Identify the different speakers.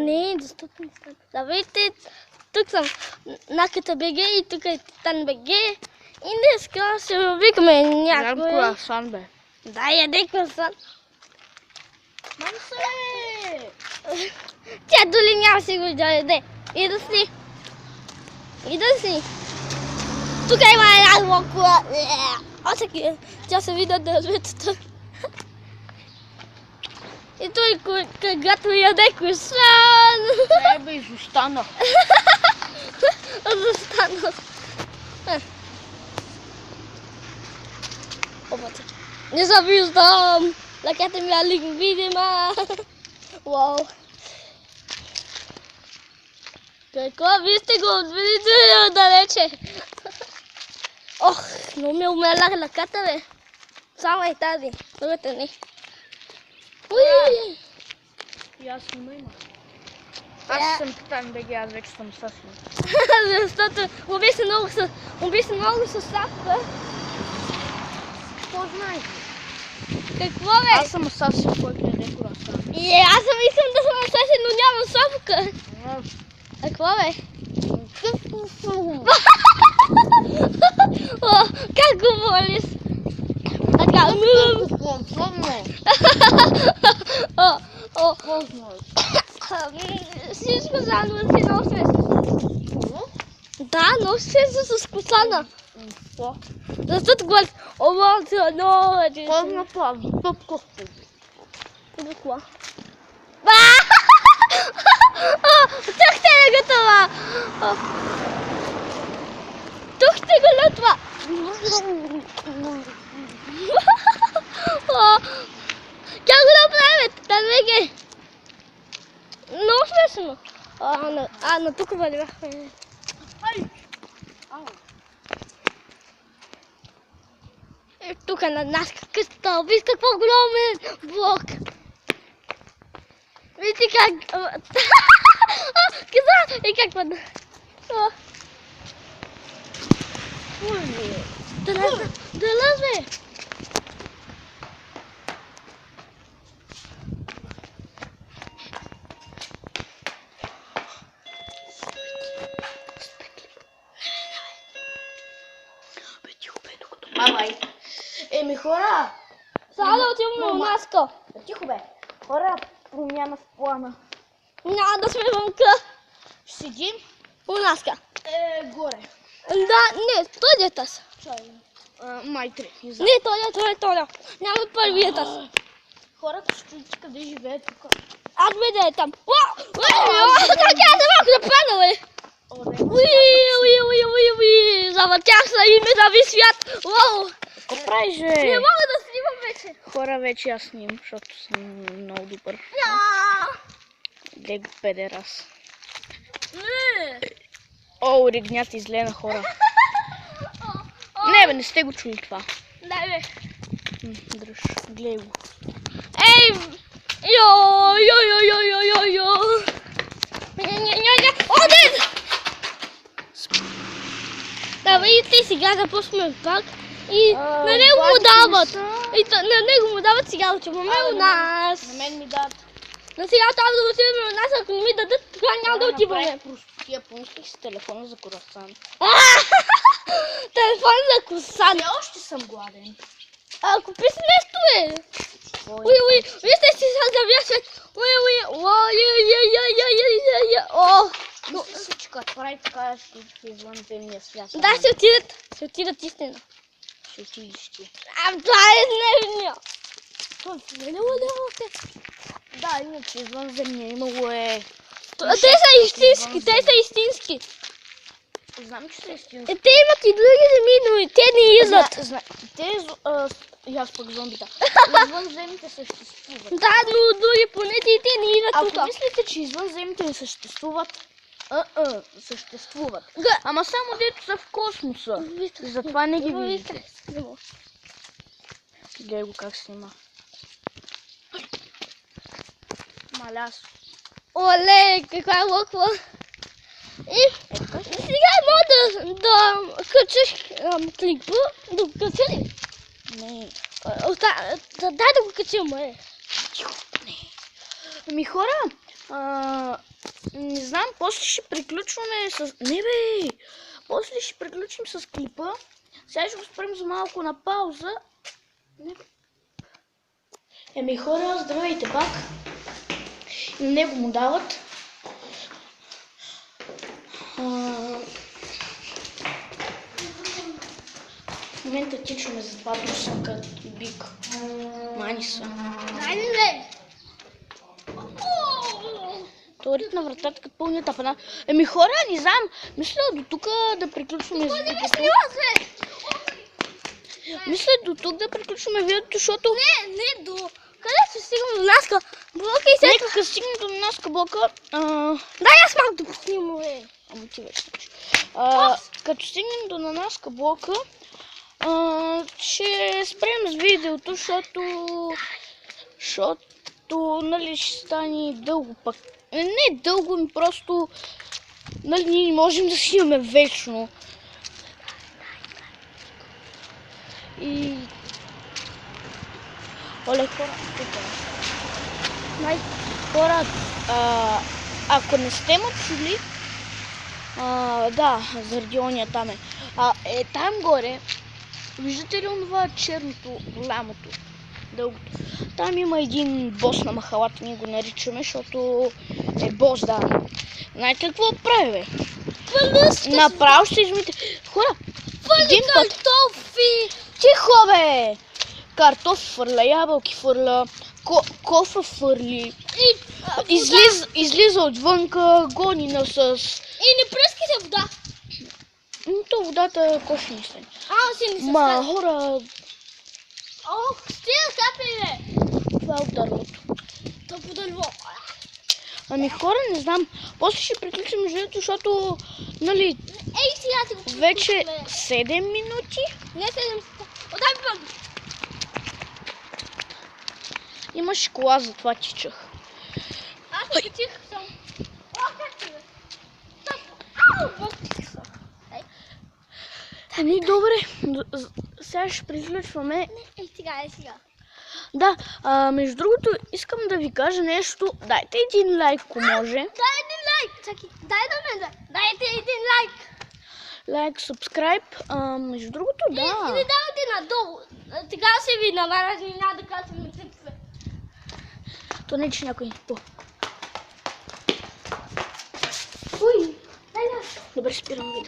Speaker 1: Не, защото не става. Здравейте, тук съм Наката БГ и тук е Титан БГ. И днеска ще викаме някой.
Speaker 2: Ям круасан, бе.
Speaker 1: Да, яде круасан.
Speaker 2: Мамсе!
Speaker 1: Тя доли няма си го да яде. Ида си. Ида си. Тук има една локула. Осеки, тя се видя да разветата. И той, когато яде круасан.
Speaker 2: Не, бе, изостана.
Speaker 1: Застанал. Опа, не завиждам. Лъката ми е видима. Вау. Какво? Вижте го, видите ли отдалече. Ох, но ми умелях лъката, бе. Само е тази, другата не. Уи!
Speaker 2: И аз има. Аз съм Титан БГ, аз вече съм съсим.
Speaker 1: Защото уби се много с шапка.
Speaker 2: Какво знаеш?
Speaker 1: Какво, бе?
Speaker 2: Аз съм съсим, който яде круасан.
Speaker 1: И аз съм искам да съм асасин, но нямам шапка. А какво, бе? О, как говориш? Така, всичко заедно си носиш. Да, носиш с косана. Защото говориш, омалца, но...
Speaker 2: Позна план, топко стои.
Speaker 1: Какво? Тук те е готова! Тук те го лътва! Как го направим? Титан БГ! Много смешно! На тук вървяхме. Тук на нас къста, виж какво огромен блок! Видите как... Каза! И как падна? Да лъзне!
Speaker 2: Мамай. Еми хора!
Speaker 1: Сега да отиваме у Наска.
Speaker 2: Тихо бе. Хора, промяна в плана.
Speaker 1: Няма да сме вънка.
Speaker 2: Ще седим
Speaker 1: У Наска.
Speaker 2: горе.
Speaker 1: Да, не, той е таз.
Speaker 2: Чай. Май 3.
Speaker 1: Не, той е. Няма първият таз.
Speaker 2: Хората ще чуят къде живеят тук.
Speaker 1: Аз видя е там. Как я да мога да падна, бе? Уи, завъртях се и ми зави свят. Уау.
Speaker 2: Какво правиш, бе?
Speaker 1: Не мога да снимам вече.
Speaker 2: Хора, вече аз снимам, защото съм много добър. Гледай го, педерас.
Speaker 1: Не.
Speaker 2: О, регнята излена, хора. Не бе, не сте го чули това.
Speaker 1: Да, бе.
Speaker 2: Дръж, гледай го.
Speaker 1: Ей! Йо! Один! Да, бе, и ти сега започваме пак. И на него му дават. И на него му дават сега отиваме у нас.
Speaker 2: На мен ми дадат.
Speaker 1: На сега трябва да отиваме у нас, ако не ми дадат, тогава няма да отиваме.
Speaker 2: Я помислих с телефона за круасан.
Speaker 1: Телефон за круасан.
Speaker 2: Все още съм гладен.
Speaker 1: Купи си нещо, бе. Уи, вижте си сега завясват. О!
Speaker 2: Всичко прави така, ще извънземния свят.
Speaker 1: Да, ще отидат истина.
Speaker 2: Ще отидеш ти.
Speaker 1: Това е дневния. Не
Speaker 2: Да, иначе извънземния имало е...
Speaker 1: Те са истински.
Speaker 2: Знам, че са истински.
Speaker 1: Те имат и други земи, но те не идват.
Speaker 2: И аз пък зомбита. Извънземните съществуват.
Speaker 1: Да, но други планети и те не идват тук.
Speaker 2: Ако мислите, че извънземните не съществуват, съществуват. Ама само дето са в космоса. Затова не ги виждате. Гледай го как снима. Маляс.
Speaker 1: Оле, каква локва. И сега мога да качиш клипа, да го кача ли?
Speaker 2: Не.
Speaker 1: Дай да го качим, бе.
Speaker 2: Ами хора, знам, после ще приключваме с... Не бе! После ще приключим с клипа. Сега ще го спрем за малко на пауза. Не бе. Еми хора, здравейте пак. И на него му дават. В момента тичаме за това душанка бик. Мани са. Той ритна вратата като пълния тапана. Еми хора, не знам, мисля до тук да приключваме с видеото. Мисля до тук да приключваме видеото, защото...
Speaker 1: Не до... Къде ще стигнем до Наска блока и след...
Speaker 2: Нека стигнем до Наска блока...
Speaker 1: Дай аз малко да поснимам, бе.
Speaker 2: Ама ти вече значи. Като стигнем до Наска блока, ще спрем с видеото, защото нали ще стане дълго пък. Не дълго, ми просто нали ние не можем да снимаме вечно. И... Оле хора, хора, ако не сте ме чули, да, заради ония там е. Там горе, виждате ли онова черното, голямото, дългото? Там има един бос на махалата, ние го наричаме, защото е бос, да. Знаете какво прави, бе? Направо ще измите. Хора, един път...
Speaker 1: Картофи!
Speaker 2: Тихо, бе! Картофи фърля, ябълки фърля, кофа фърли. Излиза отвънка, гони нас с...
Speaker 1: И не пръскайте вода.
Speaker 2: То водата кофе не стане.
Speaker 1: Си не се
Speaker 2: Ма, хора...
Speaker 1: Ох, стига капи, бе.
Speaker 2: Това е от дървото.
Speaker 1: Тъпо дърво.
Speaker 2: Ами хора, не знам. После ще приключим живото, защото, нали,
Speaker 1: Сега ти го
Speaker 2: вече 7 минути.
Speaker 1: Не 7. Отдай ми първо.
Speaker 2: Имаше кола, затова тичах.
Speaker 1: Аз не тих съм. Как ти, бе? Тъпо.
Speaker 2: Ами добре, сега ще приключваме.
Speaker 1: Сега.
Speaker 2: Да, между другото, искам да ви кажа нещо. Дайте един лайк, ако може.
Speaker 1: Дай един лайк. Чакай, дай да ме. Дайте един лайк.
Speaker 2: Лайк, сабскрайб. Между другото, да.
Speaker 1: И не давайте надолу. Сега ще ви намеря, няма да казваме ципве.
Speaker 2: То не, че някой...
Speaker 1: Уй, дай да.
Speaker 2: Добре, спирам видео.